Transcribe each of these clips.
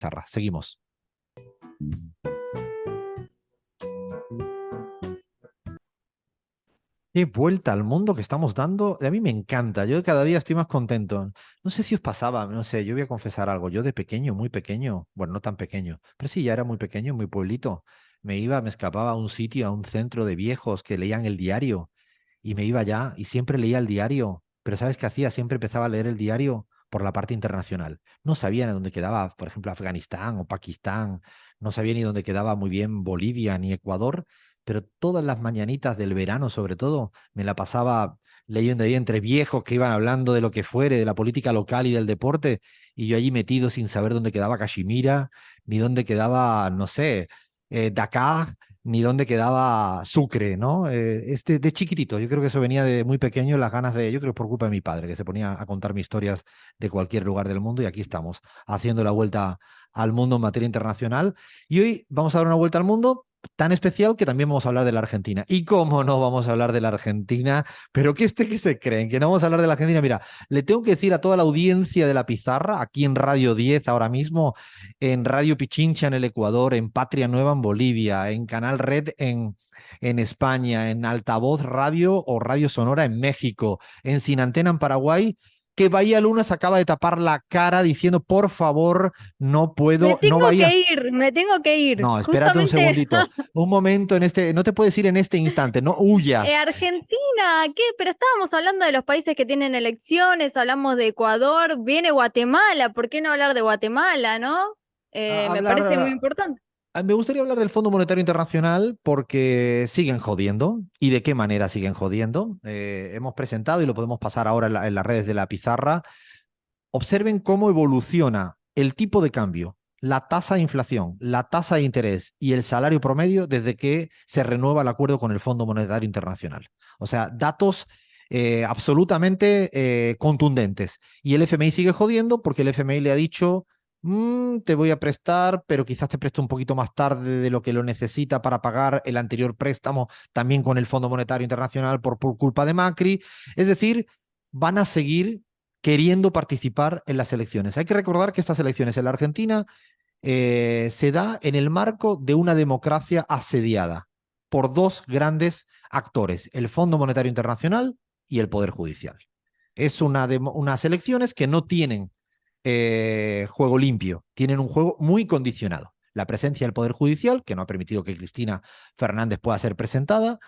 Zarra. Seguimos. Qué vuelta al mundo que estamos dando. A mí me encanta. Yo cada día estoy más contento. No sé si os pasaba, no sé, yo voy a confesar algo. Yo de pequeño, muy pequeño, bueno, no tan pequeño, pero sí, ya era muy pequeño, muy pueblito. Me escapaba a un sitio, a un centro de viejos que leían el diario y me iba allá y siempre leía el diario. Pero ¿sabes qué hacía? Siempre empezaba a leer el diario por la parte internacional. No sabía ni dónde quedaba, por ejemplo, Afganistán o Pakistán. No sabía ni dónde quedaba muy bien Bolivia ni Ecuador, pero todas las mañanitas del verano, sobre todo, me la pasaba leyendo ahí entre viejos que iban hablando de lo que fuere, de la política local y del deporte, y yo allí metido sin saber dónde quedaba Cachemira, ni dónde quedaba, no sé, Dakar, ni dónde quedaba Sucre, ¿no? De chiquitito, yo creo que eso venía de muy pequeño, las ganas de, yo creo que por culpa de mi padre, que se ponía a contarme historias de cualquier lugar del mundo, y aquí estamos, haciendo la vuelta al mundo en materia internacional. Y hoy vamos a dar una vuelta al mundo tan especial que también vamos a hablar de la Argentina. ¿Y cómo no vamos a hablar de la Argentina? Pero que se creen? ¿Que no vamos a hablar de la Argentina? Mira, le tengo que decir a toda la audiencia de La Pizarra, aquí en Radio 10 ahora mismo, en Radio Pichincha en el Ecuador, en Patria Nueva en Bolivia, en Canal Red en España, en Altavoz Radio o Radio Sonora en México, en Sin Antena en Paraguay, que Bahía Luna se acaba de tapar la cara diciendo, por favor, no Me puedo, no tengo vaya. que ir, me tengo que ir. No, espérate un Justamente, segundito. Un momento en este, no te puedes ir en este instante, no huyas. Argentina, ¿qué? Pero estábamos hablando de los países que tienen elecciones, hablamos de Ecuador, viene Guatemala, ¿por qué no hablar de Guatemala, no? Me Hablar, parece muy importante. me gustaría hablar del Fondo Monetario Internacional porque siguen jodiendo. ¿Y de qué manera siguen jodiendo? Hemos presentado y lo podemos pasar ahora en las redes de La Pizarra. Observen cómo evoluciona el tipo de cambio, la tasa de inflación, la tasa de interés y el salario promedio desde que se renueva el acuerdo con el Fondo Monetario Internacional. O sea, datos absolutamente contundentes. Y el FMI sigue jodiendo porque el FMI le ha dicho, te voy a prestar, pero quizás te presto un poquito más tarde de lo que lo necesita para pagar el anterior préstamo también con el Fondo Monetario Internacional por culpa de Macri. Es decir, van a seguir queriendo participar en las elecciones. Hay que recordar que estas elecciones en la Argentina se da en el marco de una democracia asediada por dos grandes actores, el Fondo Monetario Internacional y el Poder Judicial. Es unas elecciones que no tienen juego limpio, tienen un juego muy condicionado. La presencia del Poder Judicial, que no ha permitido que Cristina Fernández pueda ser presentada,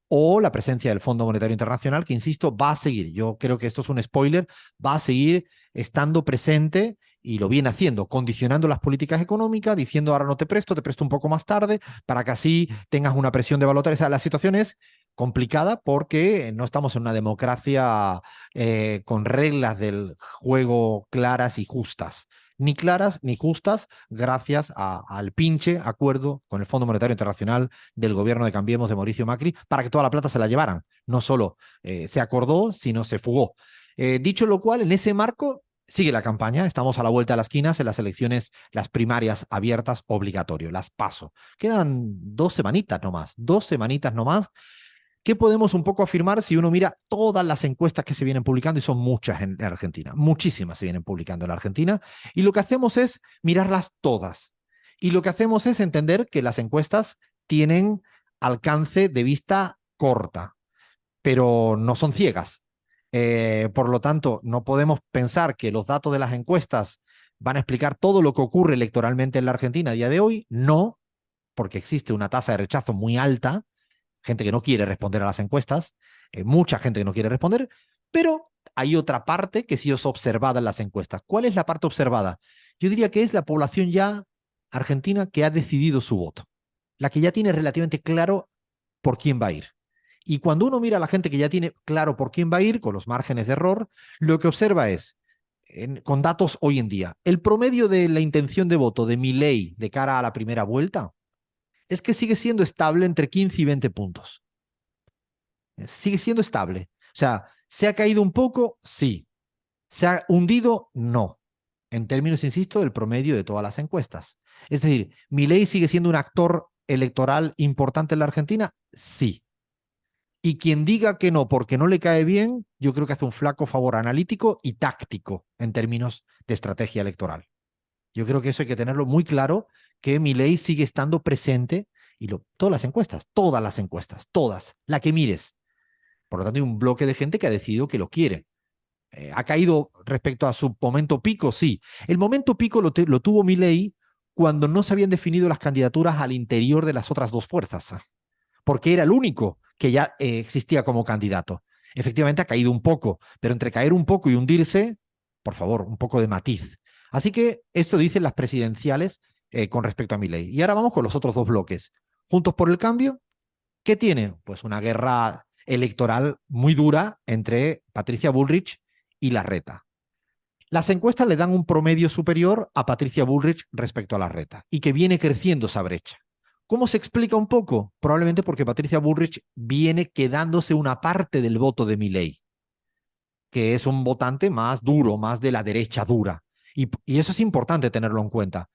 o la presencia del Fondo Monetario Internacional, que, insisto, va a seguir. Yo creo que esto es un spoiler, va a seguir estando presente y lo viene haciendo, condicionando las políticas económicas, diciendo ahora no te presto un poco más tarde, para que así tengas una presión de valor. O sea, la situación es complicada porque no estamos en una democracia con reglas del juego claras y justas. Ni claras ni justas, gracias al pinche acuerdo con el Fondo Monetario Internacional del gobierno de Cambiemos de Mauricio Macri para que toda la plata se la llevaran. No solo se acordó, sino se fugó. Dicho lo cual, en ese marco sigue la campaña. Estamos a la vuelta de las esquinas en las elecciones, las primarias abiertas, obligatorio, las paso. Quedan 2 semanitas nomás, 2 semanitas nomás. ¿Qué podemos un poco afirmar si uno mira todas las encuestas que se vienen publicando? Y son muchas en Argentina, muchísimas se vienen publicando en la Argentina. Y lo que hacemos es mirarlas todas. Y lo que hacemos es entender que las encuestas tienen alcance de vista corta, pero no son ciegas. Por lo tanto, no podemos pensar que los datos de las encuestas van a explicar todo lo que ocurre electoralmente en la Argentina a día de hoy. No, porque existe una tasa de rechazo muy alta, gente que no quiere responder a las encuestas, mucha gente que no quiere responder, pero hay otra parte que sí es observada en las encuestas. ¿Cuál es la parte observada? Yo diría que es la población ya argentina que ha decidido su voto, la que ya tiene relativamente claro por quién va a ir. Y cuando uno mira a la gente que ya tiene claro por quién va a ir, con los márgenes de error, lo que observa es, con datos hoy en día, el promedio de la intención de voto de Milei de cara a la primera vuelta es que sigue siendo estable entre 15 y 20 puntos. Sigue siendo estable. O sea, ¿se ha caído un poco? Sí. ¿Se ha hundido? No. En términos, insisto, del promedio de todas las encuestas. Es decir, ¿Milei sigue siendo un actor electoral importante en la Argentina? Sí. Y quien diga que no porque no le cae bien, yo creo que hace un flaco favor analítico y táctico en términos de estrategia electoral. Yo creo que eso hay que tenerlo muy claro, que Milei sigue estando presente y todas las encuestas, todas, la que mires. Por lo tanto, hay un bloque de gente que ha decidido que lo quiere. ¿Ha caído respecto a su momento pico? Sí. El momento pico lo tuvo Milei cuando no se habían definido las candidaturas al interior de las otras dos fuerzas, porque era el único que ya existía como candidato. Efectivamente ha caído un poco, pero entre caer un poco y hundirse, por favor, un poco de matiz. Así que esto dicen las presidenciales con respecto a Milei. Y ahora vamos con los otros dos bloques. Juntos por el Cambio, ¿qué tiene? Pues una guerra electoral muy dura entre Patricia Bullrich y Larreta. Las encuestas le dan un promedio superior a Patricia Bullrich respecto a Larreta y que viene creciendo esa brecha. ¿Cómo se explica un poco? Probablemente porque Patricia Bullrich viene quedándose una parte del voto de Milei, que es un votante más duro, más de la derecha dura. Y eso es importante tenerlo en cuenta.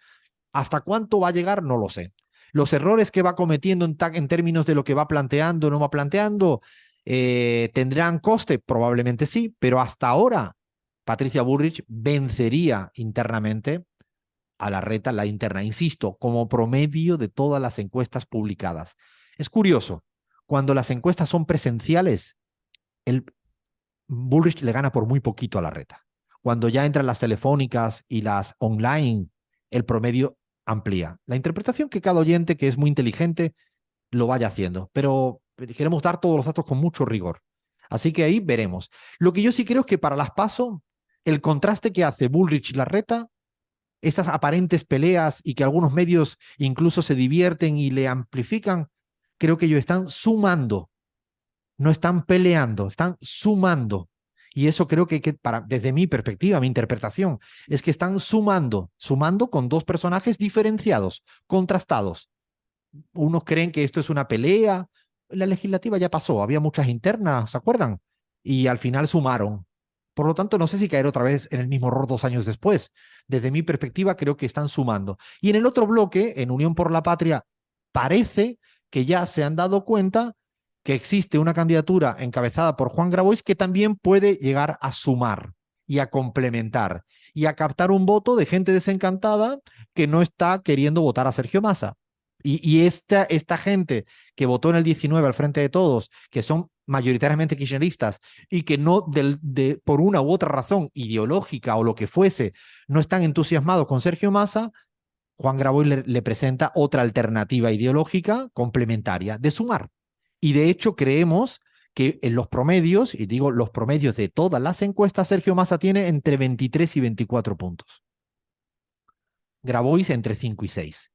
¿Hasta cuánto va a llegar? No lo sé. Los errores que va cometiendo en términos de lo que va planteando, no va planteando, ¿tendrán coste? Probablemente sí, pero hasta ahora Patricia Bullrich vencería internamente a Larreta la interna, insisto, como promedio de todas las encuestas publicadas. Es curioso, cuando las encuestas son presenciales, el Bullrich le gana por muy poquito a Larreta. Cuando ya entran las telefónicas y las online, el promedio amplía. La interpretación que cada oyente, que es muy inteligente, lo vaya haciendo, pero queremos dar todos los datos con mucho rigor. Así que ahí veremos. Lo que yo sí creo es que para las PASO, el contraste que hace Bullrich y Larreta, estas aparentes peleas y que algunos medios incluso se divierten y le amplifican, creo que ellos están sumando, no están peleando, están sumando. Y eso creo que desde mi perspectiva, mi interpretación, es que están sumando con dos personajes diferenciados, contrastados. Unos creen que esto es una pelea. La legislativa ya pasó, había muchas internas, ¿se acuerdan? Y al final sumaron. Por lo tanto, no sé si caer otra vez en el mismo error 2 años después. Desde mi perspectiva, creo que están sumando. Y en el otro bloque, en Unión por la Patria, parece que ya se han dado cuenta que existe una candidatura encabezada por Juan Grabois que también puede llegar a sumar y a complementar y a captar un voto de gente desencantada que no está queriendo votar a Sergio Massa. Y esta gente que votó en el 19 al Frente de Todos, que son mayoritariamente kirchneristas y que no por una u otra razón ideológica o lo que fuese, no están entusiasmados con Sergio Massa, Juan Grabois le presenta otra alternativa ideológica complementaria de sumar. Y de hecho creemos que en los promedios, y digo los promedios de todas las encuestas, Sergio Massa tiene entre 23 y 24 puntos. Grabois entre 5 y 6.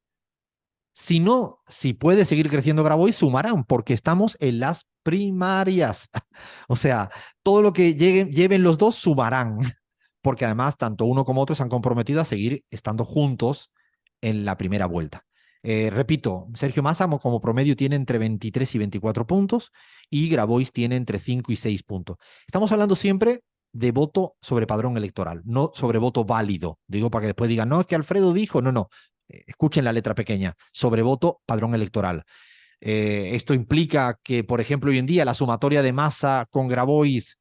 Si no, si puede seguir creciendo Grabois, sumarán, porque estamos en las primarias. O sea, todo lo que lleven los dos sumarán, porque además tanto uno como otro se han comprometido a seguir estando juntos en la primera vuelta. Repito, Sergio Massa como promedio tiene entre 23 y 24 puntos y Grabois tiene entre 5 y 6 puntos. Estamos hablando siempre de voto sobre padrón electoral, no sobre voto válido. Digo para que después digan, no, es que Alfredo dijo, no, no. Escuchen la letra pequeña, sobre voto padrón electoral. Esto implica que, por ejemplo, hoy en día la sumatoria de Massa con Grabois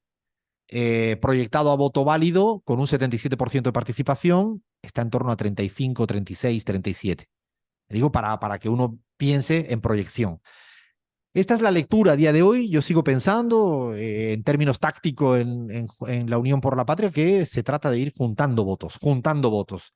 proyectado a voto válido con un 77% de participación está en torno a 35, 36, 37. Digo para que uno piense en proyección. Esta es la lectura a día de hoy. Yo sigo pensando en términos tácticos en la Unión por la Patria que se trata de ir juntando votos, juntando votos.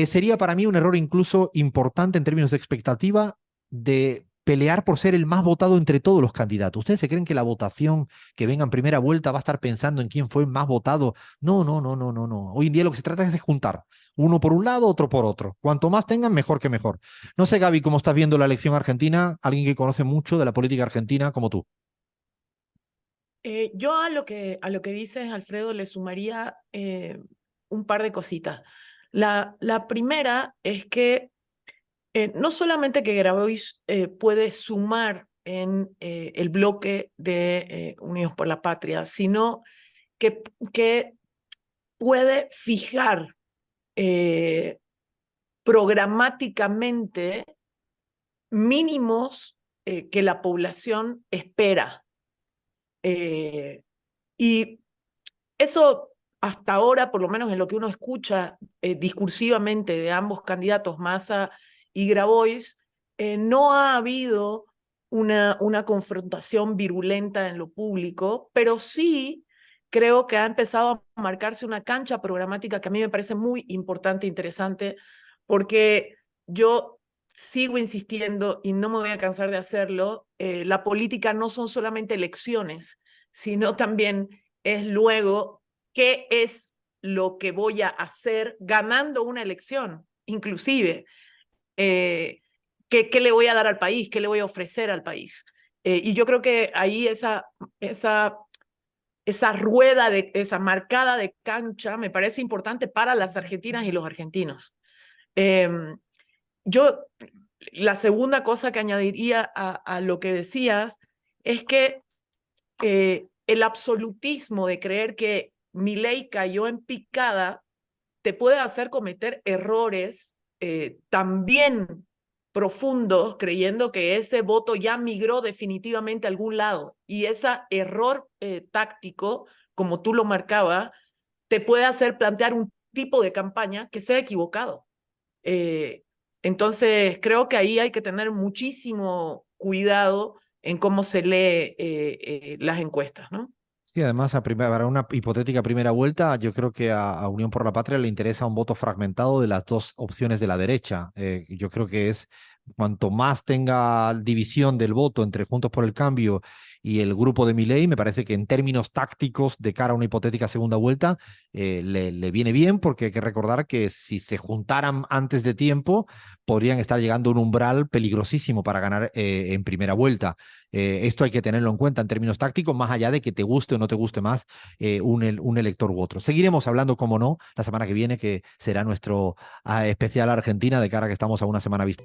Sería para mí un error incluso importante en términos de expectativa de pelear por ser el más votado entre todos los candidatos. ¿Ustedes se creen que la votación que venga en primera vuelta va a estar pensando en quién fue el más votado? No, no, no, no, no, no. Hoy en día lo que se trata es de juntar. Uno por un lado, otro por otro. Cuanto más tengan, mejor que mejor. No sé, Gaby, cómo estás viendo la elección argentina, alguien que conoce mucho de la política argentina como tú. Yo a lo que dices, Alfredo, le sumaría un par de cositas. La primera es que no solamente que Grabois puede sumar en el bloque de Unidos por la Patria, sino que puede fijar programáticamente mínimos que la población espera. Y eso hasta ahora, por lo menos en lo que uno escucha discursivamente de ambos candidatos, Massa y Grabois, no ha habido una confrontación virulenta en lo público, pero sí creo que ha empezado a marcarse una cancha programática que a mí me parece muy importante e interesante, porque yo sigo insistiendo y no me voy a cansar de hacerlo, la política no son solamente elecciones, sino también es luego qué es lo que voy a hacer ganando una elección, inclusive. ¿Qué le voy a dar al país? ¿Qué le voy a ofrecer al país? Y yo creo que ahí esa rueda, esa marcada de cancha me parece importante para las argentinas y los argentinos. Yo, la segunda cosa que añadiría a lo que decías es que el absolutismo de creer que Milei cayó en picada te puede hacer cometer errores también profundos, creyendo que ese voto ya migró definitivamente a algún lado. Y ese error táctico, como tú lo marcabas, te puede hacer plantear un tipo de campaña que sea equivocado. Entonces, creo que ahí hay que tener muchísimo cuidado en cómo se lee las encuestas, ¿no? Sí, además, para una hipotética primera vuelta, yo creo que a Unión por la Patria le interesa un voto fragmentado de las dos opciones de la derecha. Yo creo que es cuanto más tenga división del voto entre Juntos por el Cambio y el grupo de Milei, me parece que en términos tácticos de cara a una hipotética segunda vuelta, le viene bien, porque hay que recordar que si se juntaran antes de tiempo, podrían estar llegando a un umbral peligrosísimo para ganar en primera vuelta. Esto hay que tenerlo en cuenta en términos tácticos, más allá de que te guste o no te guste más un elector u otro. Seguiremos hablando, como no, la semana que viene, que será nuestro especial Argentina, de cara a que estamos a una semana vista.